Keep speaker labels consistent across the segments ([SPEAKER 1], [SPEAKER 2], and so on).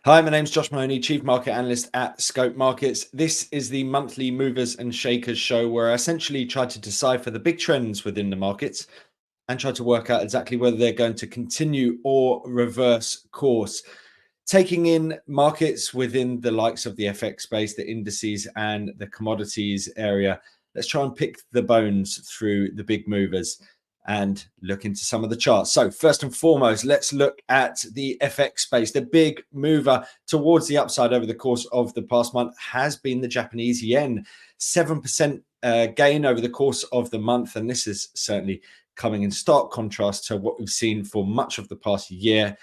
[SPEAKER 1] Hi, my name's Josh Mahony, Chief Market Analyst at Scope Markets. This is the monthly movers and shakers show where I essentially try to decipher the big trends within the markets and try to work out exactly whether they're going to continue or reverse course. Taking in markets within the likes of the FX space, the indices and the commodities area, let's try and pick the bones through the big movers and look into some of the charts. So first and foremost, let's look at the FX space. The big mover towards the upside over the course of the past month has been the Japanese yen, 7% gain over the course of the month. And this is certainly coming in stark contrast to what we've seen for much of the past year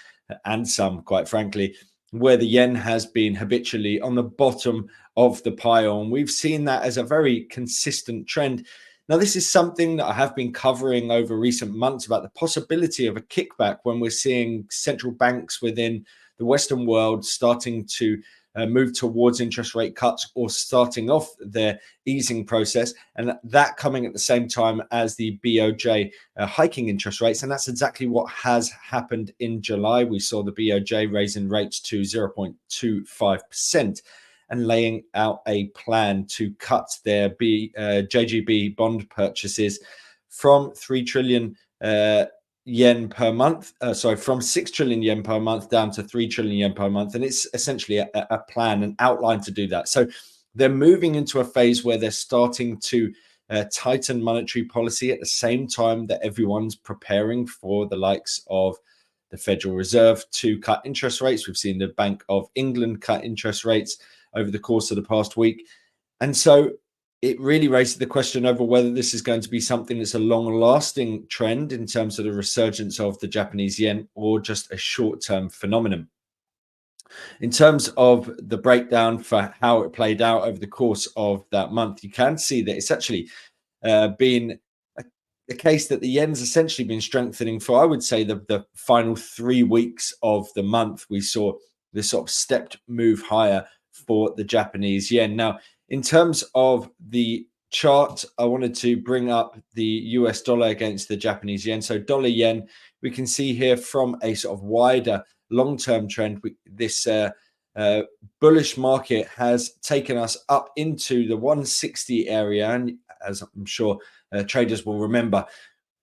[SPEAKER 1] and some, quite frankly, where the yen has been habitually on the bottom of the pile. And we've seen that as a very consistent trend. Now, this is something that I have been covering over recent months about the possibility of a kickback when we're seeing central banks within the Western world starting to move towards interest rate cuts or starting off their easing process, and that coming at the same time as the BOJ hiking interest rates. And that's exactly what has happened in July. We saw the BOJ raising rates to 0.25%. and laying out a plan to cut their JGB bond purchases from 3 trillion yen per month, from 6 trillion yen per month down to 3 trillion yen per month. And it's essentially a plan, an outline to do that. So they're moving into a phase where they're starting to tighten monetary policy at the same time that everyone's preparing for the likes of the Federal Reserve to cut interest rates. We've seen the Bank of England cut interest rates over the course of the past week. And so it really raises the question over whether this is going to be something that's a long-lasting trend in terms of the resurgence of the Japanese yen or just a short-term phenomenon. In terms of the breakdown for how it played out over the course of that month, you can see that it's actually been a case that the yen's essentially been strengthening for, I would say, the final 3 weeks of the month. We saw this sort of stepped move higher for the Japanese yen. Now, in terms of the chart, I wanted to bring up the US dollar against the Japanese yen. So dollar yen, we can see here from a sort of wider long-term trend, this bullish market has taken us up into the 160 area. And as I'm sure traders will remember,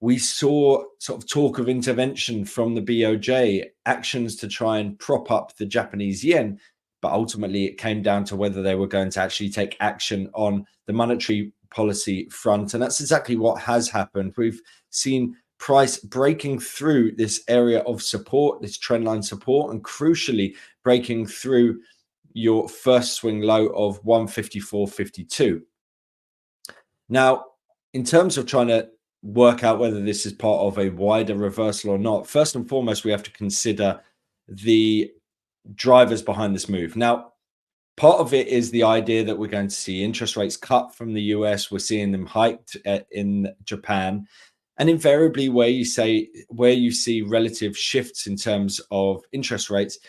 [SPEAKER 1] we saw sort of talk of intervention from the BOJ, actions to try and prop up the Japanese yen. But ultimately, it came down to whether they were going to actually take action on the monetary policy front. And that's exactly what has happened. We've seen price breaking through this area of support, this trendline support, and crucially breaking through your first swing low of 154.52. Now, in terms of trying to work out whether this is part of a wider reversal or not, first and foremost, we have to consider the drivers behind this move. Now, part of it is the idea that we're going to see interest rates cut from the US. We're seeing them hiked in Japan. And invariably, where you see relative shifts in terms of interest rates,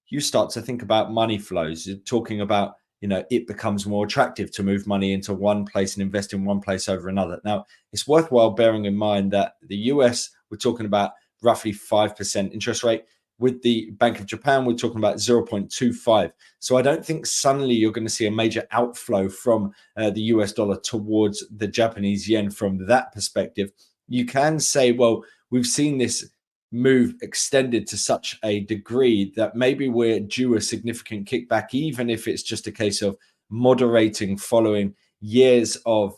[SPEAKER 1] you start to think about money flows. You're talking about, it becomes more attractive to move money into one place and invest in one place over another. Now, it's worthwhile bearing in mind that the US, we're talking about roughly 5% interest rate. With the Bank of Japan, we're talking about 0.25. So I don't think suddenly you're going to see a major outflow from the US dollar towards the Japanese yen from that perspective. You can say, well, we've seen this move extended to such a degree that maybe we're due a significant kickback, even if it's just a case of moderating following years of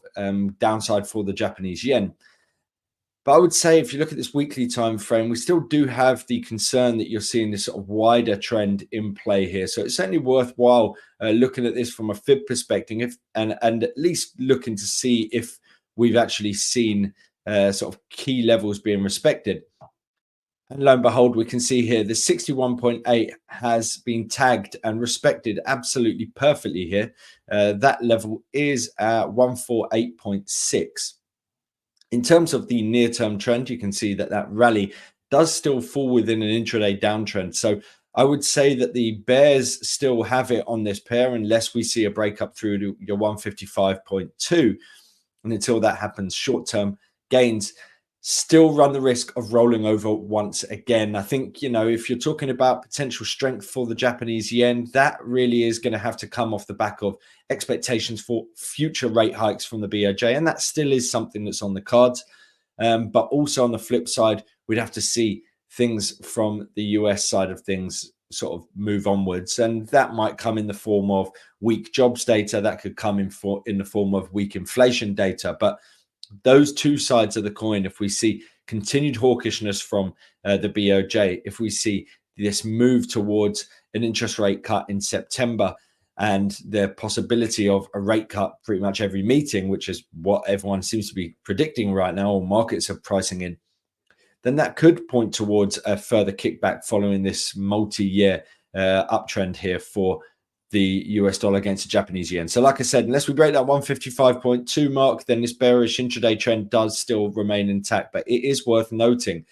[SPEAKER 1] downside for the Japanese yen. But I would say if you look at this weekly time frame, we still do have the concern that you're seeing this sort of wider trend in play here. So it's certainly worthwhile looking at this from a fib perspective and at least looking to see if we've actually seen sort of key levels being respected. And lo and behold, we can see here the 61.8 has been tagged and respected absolutely perfectly here. That level is 148.6. In terms of the near-term trend, you can see that rally does still fall within an intraday downtrend. So I would say that the bears still have it on this pair unless we see a breakup through to your 155.2. And until that happens, short-term gains still run the risk of rolling over once again. I think, if you're talking about potential strength for the Japanese yen, that really is going to have to come off the back of expectations for future rate hikes from the BOJ. And that still is something that's on the cards. But also on the flip side, we'd have to see things from the US side of things sort of move onwards. And that might come in the form of weak jobs data. That could come in the form of weak inflation data. But those two sides of the coin, if we see continued hawkishness from the BOJ, if we see this move towards an interest rate cut in September and the possibility of a rate cut pretty much every meeting, which is what everyone seems to be predicting right now, or markets are pricing in, then that could point towards a further kickback following this multi-year uptrend here for the US dollar against the Japanese yen. So like I said, unless we break that 155.2 mark, then this bearish intraday trend does still remain intact. But it is worth noting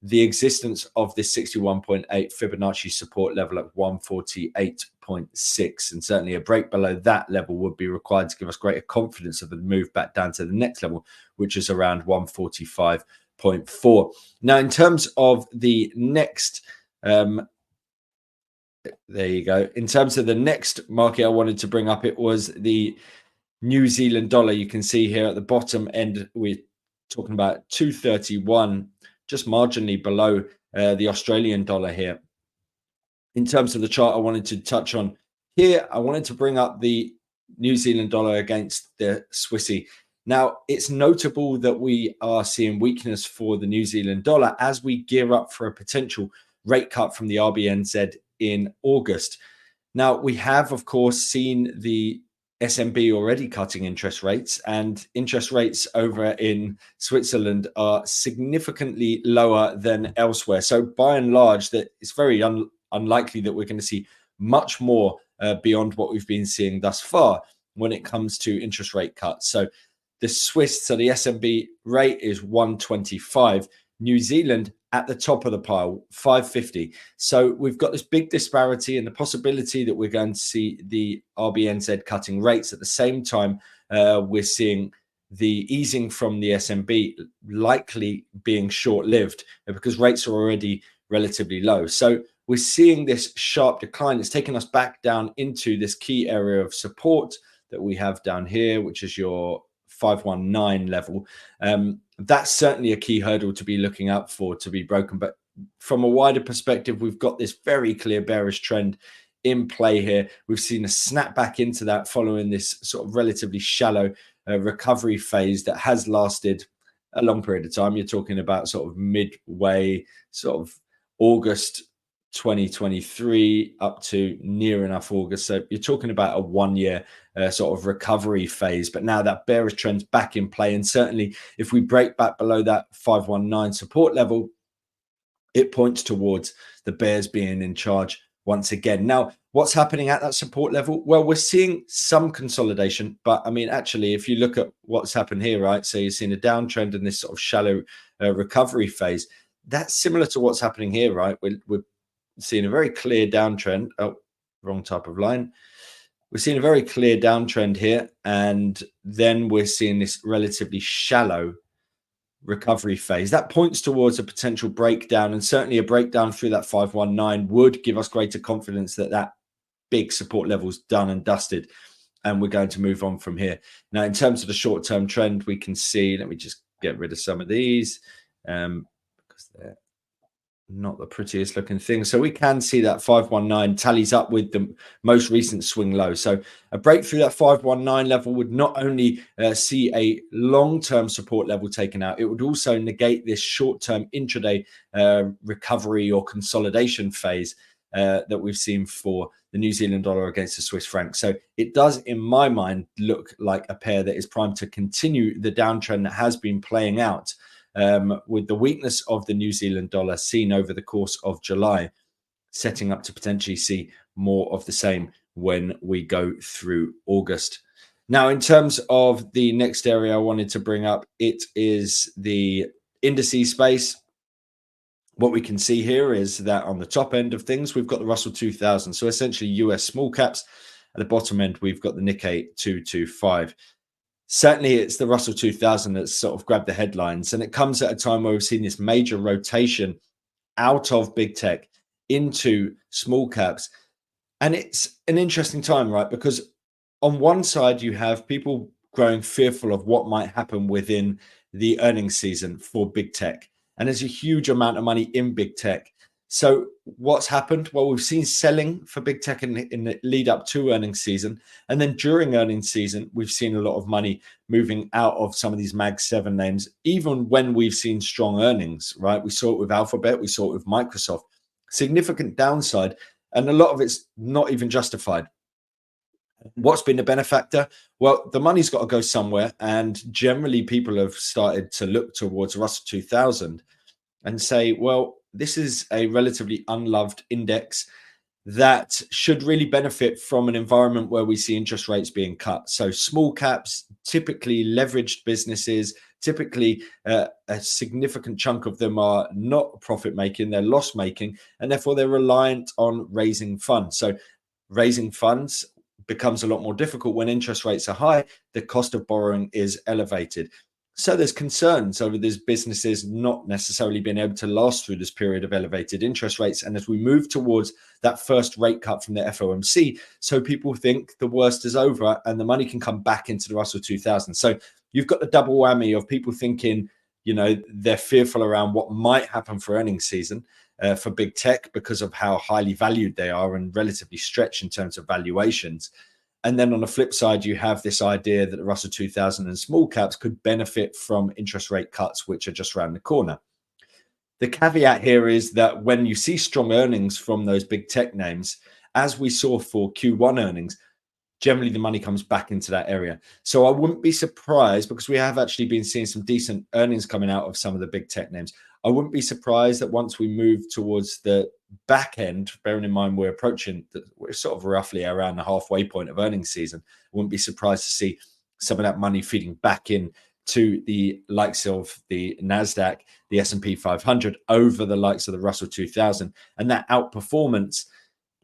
[SPEAKER 1] the existence of this 61.8 Fibonacci support level at 148.6. And certainly a break below that level would be required to give us greater confidence of a move back down to the next level, which is around 145.4. Now, in terms of the next there you go. In terms of the next market I wanted to bring up, it was the New Zealand dollar. You can see here at the bottom end, we're talking about 231, just marginally below the Australian dollar here. In terms of the chart I wanted to touch on here, I wanted to bring up the New Zealand dollar against the Swissy. Now, it's notable that we are seeing weakness for the New Zealand dollar as we gear up for a potential rate cut from the RBNZ in August. Now, we have, of course, seen the SNB already cutting interest rates, and interest rates over in Switzerland are significantly lower than elsewhere. So by and large, that it's very unlikely that we're going to see much more beyond what we've been seeing thus far when it comes to interest rate cuts. So the Swiss, so the SNB rate is 125. New Zealand at the top of the pile, 550. So we've got this big disparity and the possibility that we're going to see the RBNZ cutting rates. At the same time, we're seeing the easing from the SNB likely being short-lived because rates are already relatively low. So we're seeing this sharp decline. It's taken us back down into this key area of support that we have down here, which is your 519 level. That's certainly a key hurdle to be looking out for to be broken. But from a wider perspective, we've got this very clear bearish trend in play here. We've seen a snap back into that following this sort of relatively shallow recovery phase that has lasted a long period of time. You're talking about sort of midway, sort of August 2023 up to near enough August. So you're talking about a 1 year sort of recovery phase. But now that bearish trend's back in play. And certainly if we break back below that 519 support level, it points towards the bears being in charge once again. Now, what's happening at that support level? Well, we're seeing some consolidation. But I mean, actually, if you look at what's happened here, right? So you're seeing a downtrend in this sort of shallow recovery phase. That's similar to what's happening here, right? We're seeing a very clear downtrend. Oh, wrong type of line. We're seeing a very clear downtrend here, and then we're seeing this relatively shallow recovery phase. That points towards a potential breakdown, and certainly a breakdown through that 519 would give us greater confidence that that big support level is done and dusted, and we're going to move on from here. Now, in terms of the short-term trend, we can see, let me just get rid of some of these because they're not the prettiest looking thing. So we can see that 519 tallies up with the most recent swing low. So a break through that 519 level would not only see a long-term support level taken out, it would also negate this short-term intraday recovery or consolidation phase that we've seen for the New Zealand dollar against the Swiss franc. So it does, in my mind, look like a pair that is primed to continue the downtrend that has been playing out. With the weakness of the New Zealand dollar seen over the course of July, setting up to potentially see more of the same when we go through August. Now, in terms of the next area I wanted to bring up, it is the indices space. What we can see here is that on the top end of things, we've got the Russell 2000. So essentially US small caps. At the bottom end, we've got the Nikkei 225. Certainly, it's the Russell 2000 that's sort of grabbed the headlines, and it comes at a time where we've seen this major rotation out of big tech into small caps. And it's an interesting time, right? Because on one side, you have people growing fearful of what might happen within the earnings season for big tech. And there's a huge amount of money in big tech. So what's happened? Well, we've seen selling for big tech in the lead up to earnings season. And then during earnings season, we've seen a lot of money moving out of some of these Mag 7 names, even when we've seen strong earnings, right? We saw it with Alphabet, we saw it with Microsoft. Significant downside, and a lot of it's not even justified. What's been the benefactor? Well, the money's got to go somewhere, and generally people have started to look towards Russell 2000 and say, well, this is a relatively unloved index that should really benefit from an environment where we see interest rates being cut. So small caps, typically leveraged businesses, typically a significant chunk of them are not profit making, they're loss making, and therefore they're reliant on raising funds. So raising funds becomes a lot more difficult when interest rates are high, the cost of borrowing is elevated. So there's concerns over these businesses not necessarily being able to last through this period of elevated interest rates. And as we move towards that first rate cut from the FOMC, so people think the worst is over and the money can come back into the Russell 2000. So you've got the double whammy of people thinking, you know, they're fearful around what might happen for earnings season for big tech because of how highly valued they are and relatively stretched in terms of valuations. And then on the flip side, you have this idea that the Russell 2000 and small caps could benefit from interest rate cuts, which are just around the corner. The caveat here is that when you see strong earnings from those big tech names, as we saw for Q1 earnings, generally the money comes back into that area. So I wouldn't be surprised, because we have actually been seeing some decent earnings coming out of some of the big tech names. I wouldn't be surprised that once we move towards the back end, bearing in mind we're sort of roughly around the halfway point of earnings season, I wouldn't be surprised to see some of that money feeding back in to the likes of the NASDAQ, the S&P 500 over the likes of the Russell 2000. And that outperformance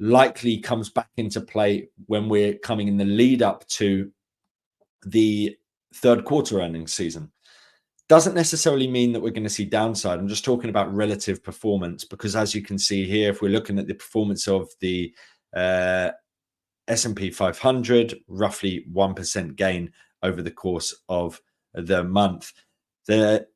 [SPEAKER 1] likely comes back into play when we're coming in the lead up to the third quarter earnings season. Doesn't necessarily mean that we're going to see downside. I'm just talking about relative performance, because as you can see here, if we're looking at the performance of the S&P 500, roughly 1% gain over the course of the month. The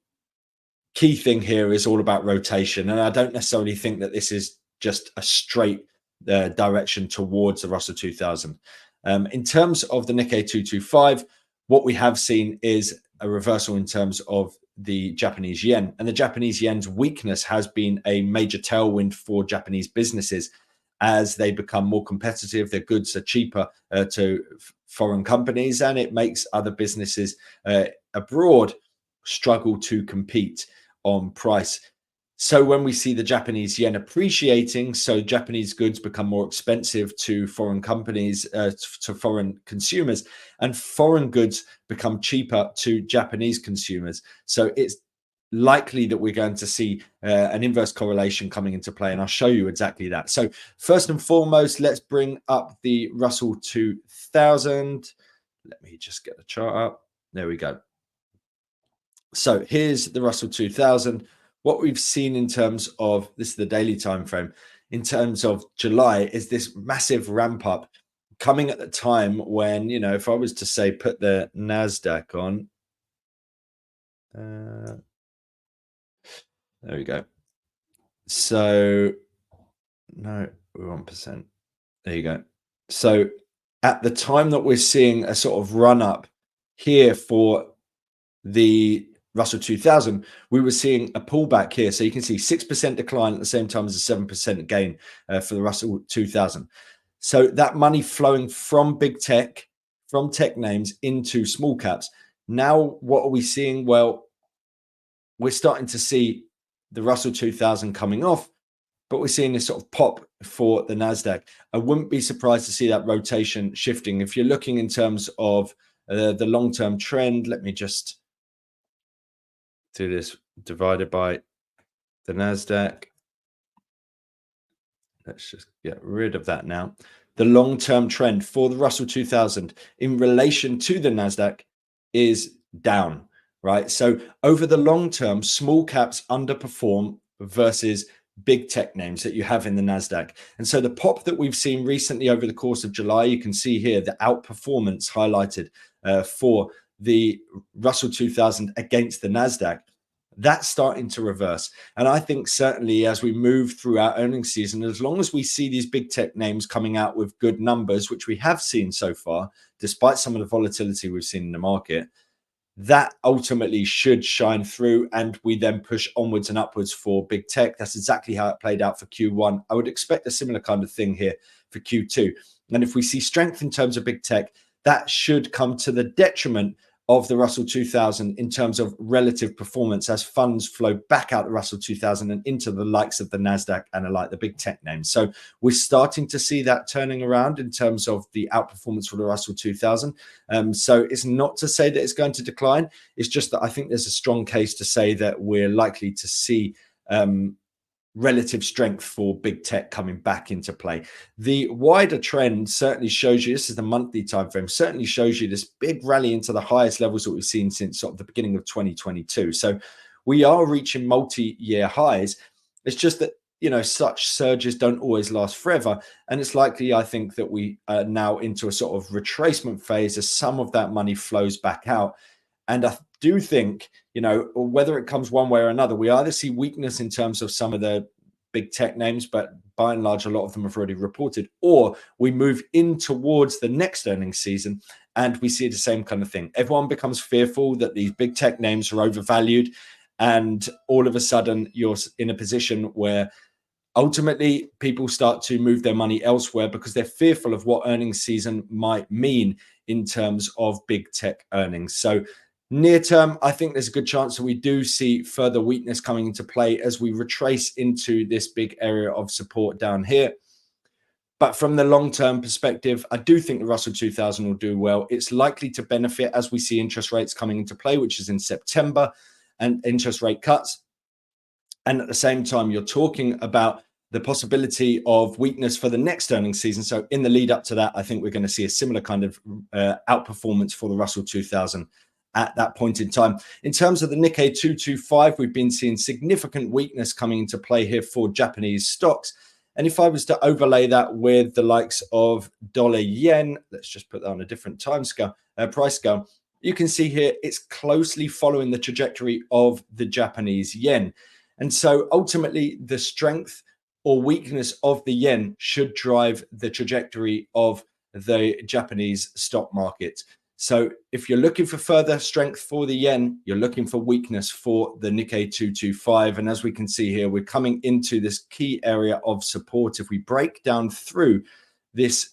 [SPEAKER 1] key thing here is all about rotation, and I don't necessarily think that this is just a straight direction towards the Russell 2000. In terms of the Nikkei 225, what we have seen is a reversal in terms of the Japanese yen, and the Japanese yen's weakness has been a major tailwind for Japanese businesses as they become more competitive. Their goods are cheaper to foreign companies, and it makes other businesses abroad struggle to compete on price. So when we see the Japanese yen appreciating, so Japanese goods become more expensive to foreign companies, to foreign consumers, and foreign goods become cheaper to Japanese consumers. So it's likely that we're going to see an inverse correlation coming into play, and I'll show you exactly that. So first and foremost, let's bring up the Russell 2000. Let me just get the chart up. There we go. So here's the Russell 2000. What we've seen in terms of, this is the daily time frame, in terms of July, is this massive ramp up coming at the time when, you know, if I was to say put the NASDAQ on, there we go. So no, we're 1%. There you go. So at the time that we're seeing a sort of run up here for the Russell 2000, we were seeing a pullback here. So you can see 6% decline at the same time as a 7% gain for the Russell 2000. So that money flowing from big tech, from tech names into small caps. Now, what are we seeing? Well, we're starting to see the Russell 2000 coming off, but we're seeing this sort of pop for the NASDAQ. I wouldn't be surprised to see that rotation shifting. If you're looking in terms of the long-term trend, let me just do this divided by the NASDAQ. Let's just get rid of that now. The long-term trend for the Russell 2000 in relation to the NASDAQ is down, right? So over the long term, small caps underperform versus big tech names that you have in the NASDAQ. And so the pop that we've seen recently over the course of July, you can see here the outperformance highlighted for the Russell 2000 against the NASDAQ. That's starting to reverse. And I think certainly as we move through our earnings season, as long as we see these big tech names coming out with good numbers, which we have seen so far, despite some of the volatility we've seen in the market, that ultimately should shine through, and we then push onwards and upwards for big tech. That's exactly how it played out for Q1. I would expect a similar kind of thing here for Q2. And if we see strength in terms of big tech, that should come to the detriment of the Russell 2000 in terms of relative performance as funds flow back out the Russell 2000 and into the likes of the NASDAQ and the big tech names. So we're starting to see that turning around in terms of the outperformance for the Russell 2000. So it's not to say that it's going to decline. It's just that I think there's a strong case to say that we're likely to see relative strength for big tech coming back into play. The wider trend certainly shows you, this is the monthly time frame, certainly shows you this big rally into the highest levels that we've seen since sort of the beginning of 2022. So we are reaching multi-year highs. It's just that, you know, such surges don't always last forever. And it's likely, I think, that we are now into a sort of retracement phase as some of that money flows back out. And I do think, you know, whether it comes one way or another, we either see weakness in terms of some of the big tech names, but by and large, a lot of them have already reported, or we move in towards the next earnings season and we see the same kind of thing. Everyone becomes fearful that these big tech names are overvalued. And all of a sudden, you're in a position where ultimately people start to move their money elsewhere because they're fearful of what earnings season might mean in terms of big tech earnings. So near term, I think there's a good chance that we do see further weakness coming into play as we retrace into this big area of support down here. But from the long-term perspective, I do think the Russell 2000 will do well. It's likely to benefit as we see interest rates coming into play, which is in September, and interest rate cuts. And at the same time, you're talking about the possibility of weakness for the next earnings season. So in the lead up to that, I think we're going to see a similar kind of outperformance for the Russell 2000 at that point in time. In terms of the Nikkei 225, we've been seeing significant weakness coming into play here for Japanese stocks. And if I was to overlay that with the likes of dollar yen, let's just put that on a different time scale, price scale, you can see here it's closely following the trajectory of the Japanese yen. And so ultimately, the strength or weakness of the yen should drive the trajectory of the Japanese stock market. So if you're looking for further strength for the yen, you're looking for weakness for the Nikkei 225. And as we can see here, we're coming into this key area of support. If we break down through this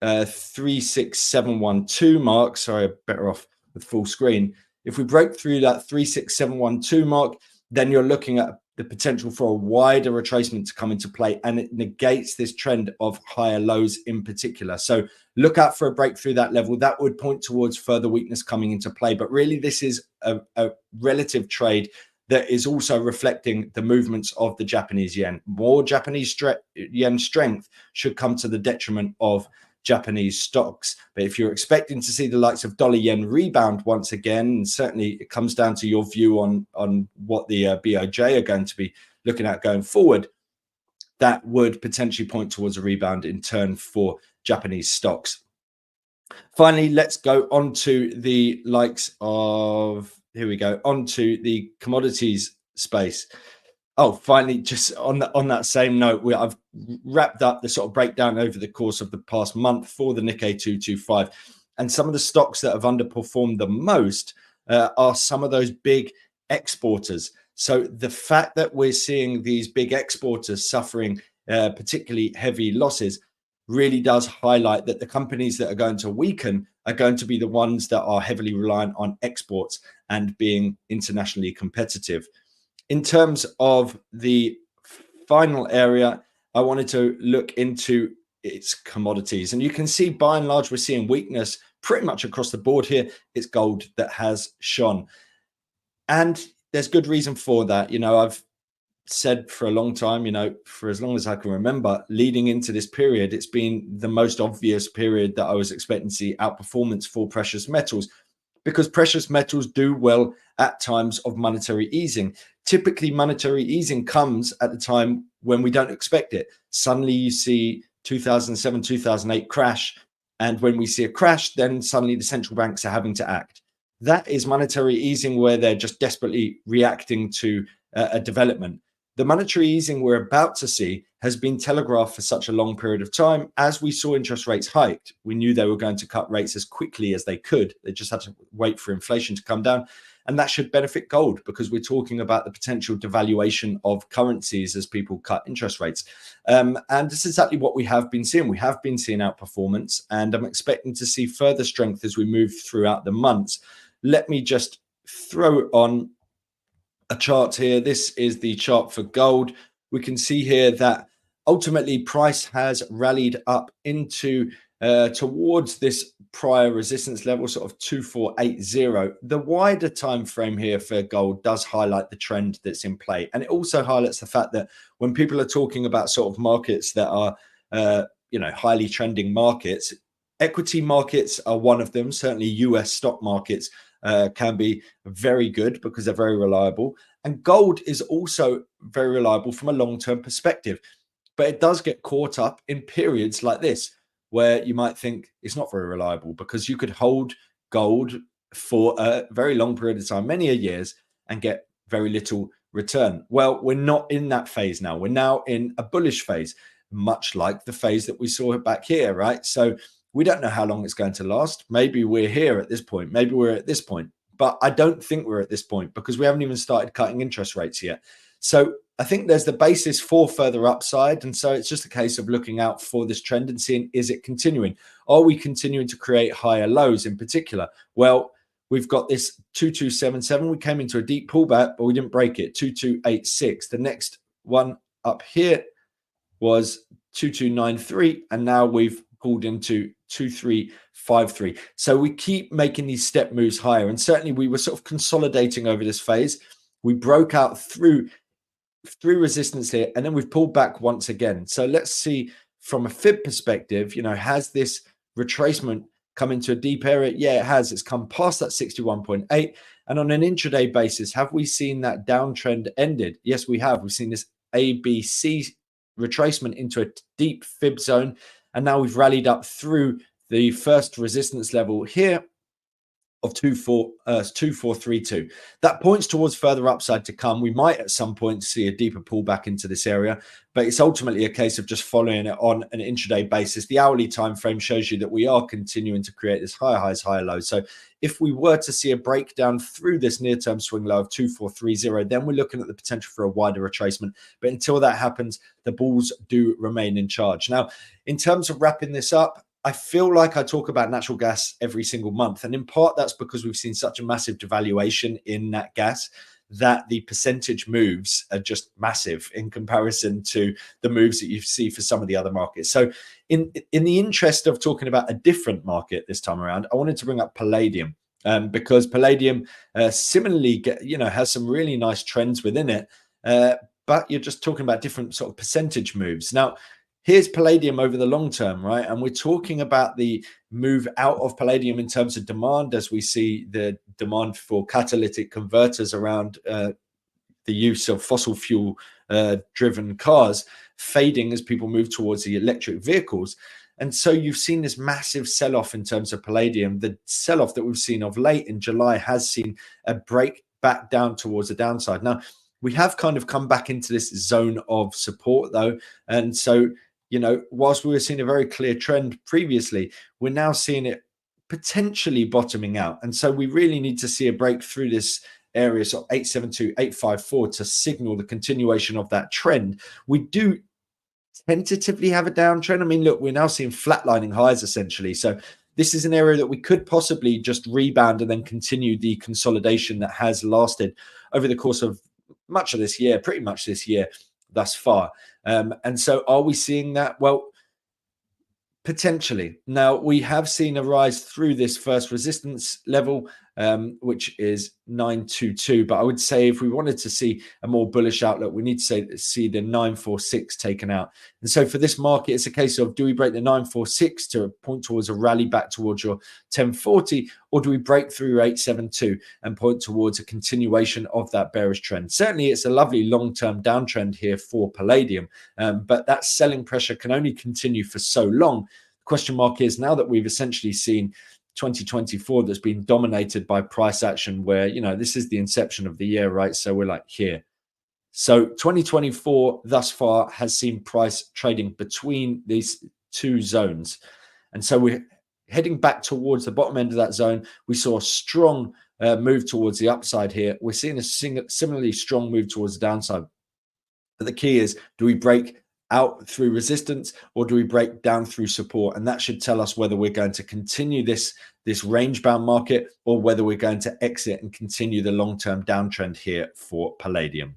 [SPEAKER 1] 36712 mark, sorry, I'm better off with full screen. If we break through that 36712 mark, then you're looking at the potential for a wider retracement to come into play, and it negates this trend of higher lows in particular. So look out for a break through that level. That would point towards further weakness coming into play. But really, this is a relative trade that is also reflecting the movements of the Japanese yen. More Japanese yen strength should come to the detriment of Japanese stocks. But if you're expecting to see the likes of dollar yen rebound once again, and certainly it comes down to your view on what the BOJ are going to be looking at going forward, that would potentially point towards a rebound in turn for Japanese stocks. Finally, let's go on to the likes of, here we go, onto the commodities space. Oh, finally, just on that same note, I've wrapped up the sort of breakdown over the course of the past month for the Nikkei 225. And some of the stocks that have underperformed the most are some of those big exporters. So the fact that we're seeing these big exporters suffering particularly heavy losses really does highlight that the companies that are going to weaken are going to be the ones that are heavily reliant on exports and being internationally competitive. In terms of the final area, I wanted to look into its commodities. And you can see by and large, we're seeing weakness pretty much across the board here. It's gold that has shone. And there's good reason for that. You know, I've said for a long time, you know, for as long as I can remember, leading into this period, it's been the most obvious period that I was expecting to see outperformance for precious metals, because precious metals do well at times of monetary easing. Typically, monetary easing comes at the time when we don't expect it. Suddenly you see 2007, 2008 crash. And when we see a crash, then suddenly the central banks are having to act. That is monetary easing, where they're just desperately reacting to a development. The monetary easing we're about to see has been telegraphed for such a long period of time. As we saw interest rates hiked, we knew they were going to cut rates as quickly as they could. They just had to wait for inflation to come down. And that should benefit gold, because we're talking about the potential devaluation of currencies as people cut interest rates. And this is exactly what we have been seeing. We have been seeing outperformance, and I'm expecting to see further strength as we move throughout the months. Let me just throw on a chart here. This is the chart for gold. We can see here that ultimately price has rallied up into towards this prior resistance level, sort of 2480. The wider time frame here for gold does highlight the trend that's in play, and it also highlights the fact that when people are talking about sort of markets that are highly trending markets, equity markets are one of them. Certainly US stock markets can be very good because they're very reliable, and gold is also very reliable from a long-term perspective. But it does get caught up in periods like this, where you might think it's not very reliable, because you could hold gold for a very long period of time, many years, and get very little return. Well, we're not in that phase now. We're now in a bullish phase, much like the phase that we saw back here, right? So we don't know how long it's going to last. Maybe we're here at this point. Maybe we're at this point. But I don't think we're at this point, because we haven't even started cutting interest rates yet. So I think there's the basis for further upside. And so it's just a case of looking out for this trend and seeing, is it continuing? Are we continuing to create higher lows in particular? Well, we've got this 2277. We came into a deep pullback, but we didn't break it. 2286. The next one up here was 2293. And now we've pulled into 2353. So we keep making these step moves higher. And certainly we were sort of consolidating over this phase. We broke out through resistance here, and then we've pulled back once again. So let's see from a fib perspective, has this retracement come into a deep area? Yeah, it has. It's come past that 61.8. And on an intraday basis, have we seen that downtrend ended? Yes, we have. We've seen this ABC retracement into a deep fib zone, and now we've rallied up through the first resistance level here of 2432. That points towards further upside to come. We might at some point see a deeper pullback into this area, but it's ultimately a case of just following it on an intraday basis. The hourly time frame shows you that we are continuing to create this higher highs, higher lows. So if we were to see a breakdown through this near-term swing low of 2430, then we're looking at the potential for a wider retracement. But until that happens, the bulls do remain in charge. Now, in terms of wrapping this up, I feel like I talk about natural gas every single month. And in part, that's because we've seen such a massive devaluation in nat gas that the percentage moves are just massive in comparison to the moves that you see for some of the other markets. So in the interest of talking about a different market this time around, I wanted to bring up Palladium, because Palladium similarly has some really nice trends within it. But you're just talking about different sort of percentage moves. Now, here's Palladium over the long term, right? And we're talking about the move out of Palladium in terms of demand, as we see the demand for catalytic converters around the use of fossil fuel driven cars fading as people move towards the electric vehicles. And so you've seen this massive sell-off in terms of Palladium. The sell-off that we've seen of late in July has seen a break back down towards the downside. Now, we have kind of come back into this zone of support, though. And so whilst we were seeing a very clear trend previously, we're now seeing it potentially bottoming out. And so we really need to see a break through this area, so 872, 854, to signal the continuation of that trend. We do tentatively have a downtrend. I mean, look, we're now seeing flatlining highs essentially. So this is an area that we could possibly just rebound and then continue the consolidation that has lasted over the course of much of this year, pretty much this year thus far. And so are we seeing that? Well, potentially. Now, we have seen a rise through this first resistance level which is 922. But I would say if we wanted to see a more bullish outlook, we need to see the 946 taken out. And so for this market, it's a case of, do we break the 946 to point towards a rally back towards your 1040, or do we break through 872 and point towards a continuation of that bearish trend? Certainly, it's a lovely long-term downtrend here for Palladium, but that selling pressure can only continue for so long. The question mark is, now that we've essentially seen 2024 that's been dominated by price action, where, you know, this is the inception of the year, right? So we're like here. So 2024 thus far has seen price trading between these two zones. And so we're heading back towards the bottom end of that zone. We saw a strong move towards the upside here. We're seeing a similarly strong move towards the downside. But the key is, do we break out through resistance, or do we break down through support? And that should tell us whether we're going to continue this range bound market, or whether we're going to exit and continue the long-term downtrend here for Palladium.